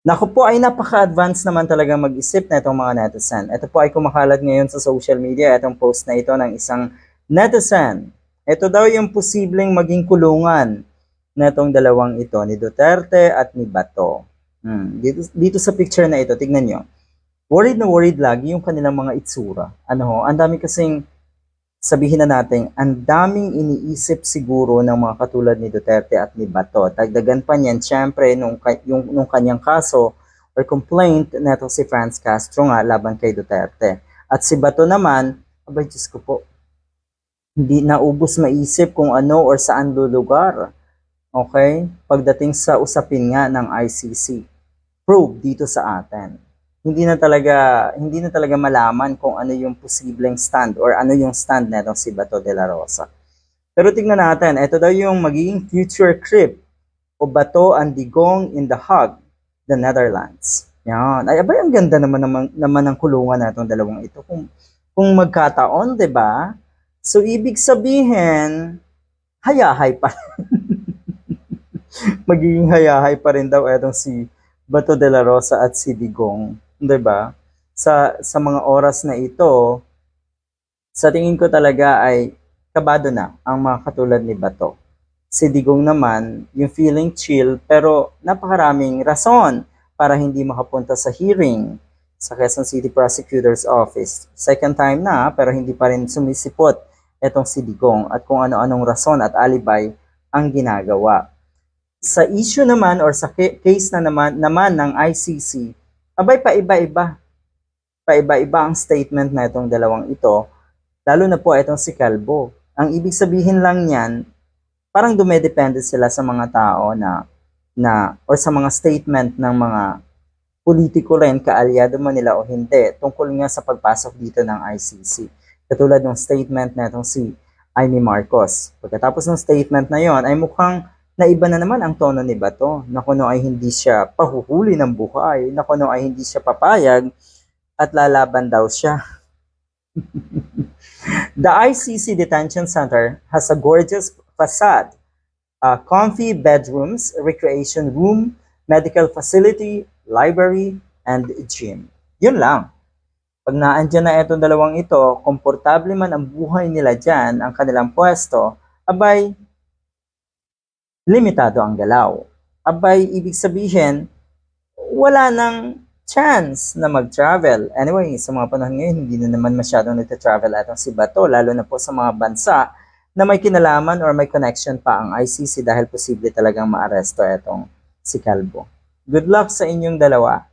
Naku po ay napaka-advanced naman talaga mag-isip na itong mga netizen. Ito po ay kumakalat ngayon sa social media, itong post na ito ng isang netizen. Ito daw yung posibleng maging kulungan na itong dalawang ito, ni Duterte at ni Bato. Dito sa picture na ito, tignan nyo. Worried na worried lagi yung kanilang mga itsura. Ano ho, ang dami kasing sabihin na natin, ang daming iniisip siguro ng mga katulad ni Duterte at ni Bato. Dagdagan pa niyan, syempre, nung kanyang kaso or complaint neto si Franz Castro nga laban kay Duterte. At si Bato naman, abay, Diyos ko po, hindi naubos maisip kung ano or saan lulugar. Okay? Pagdating sa usapin nga ng ICC. Probe dito sa atin. Hindi na talaga malaman kung ano yung posibleng stand or ano yung stand netong si Bato de la Rosa. Pero tingnan natin, ito daw yung magiging future trip o Bato and Digong in The Hague, the Netherlands. Yan. Ay, abay, ang ganda naman ng kulungan natong dalawang ito. Kung magkataon, 'di ba? So, ibig sabihin, hayahay pa. Magiging hayahay pa rin daw itong si Bato de la Rosa at si Digong. 'Di ba? Sa mga oras na ito, sa tingin ko talaga ay kabado na ang mga katulad ni Bato. Si Digong naman, yung feeling chill pero napakaraming rason para hindi makapunta sa hearing sa Quezon City Prosecutor's Office. Second time na pero hindi pa rin sumisipot etong si Digong at kung ano-anong rason at alibay ang ginagawa. Sa issue naman or sa case na naman ng ICC, abay paiba-iba. Paiba-iba ang statement na itong dalawang ito, lalo na po itong si Calvo. Ang ibig sabihin lang niyan, parang dumedepende sila sa mga tao na or sa mga statement ng mga politiko rin, kaalyado man nila o hindi, tungkol nga sa pagpasok dito ng ICC. Katulad ng statement na itong si Amy Marcos. Pagkatapos ng statement na yon ay mukhang naiba na naman ang tono ni Bato na kuno ay hindi siya pahuhuli ng buhay, na kuno ay hindi siya papayag at lalaban daw siya. The ICC Detention Center has a gorgeous facade, comfy bedrooms, recreation room, medical facility, library, and gym. Yun lang. Pag naandyan na itong dalawang ito, komportable man ang buhay nila dyan, ang kanilang pwesto, abay, limitado ang galaw. Abay, ibig sabihin, wala nang chance na mag-travel. Anyway, sa mga panahon ngayon, hindi na naman masyadong nagta-travel atong si Bato, lalo na po sa mga bansa na may kinalaman or may connection pa ang ICC dahil posible talagang maaresto itong si Calvo. Good luck sa inyong dalawa.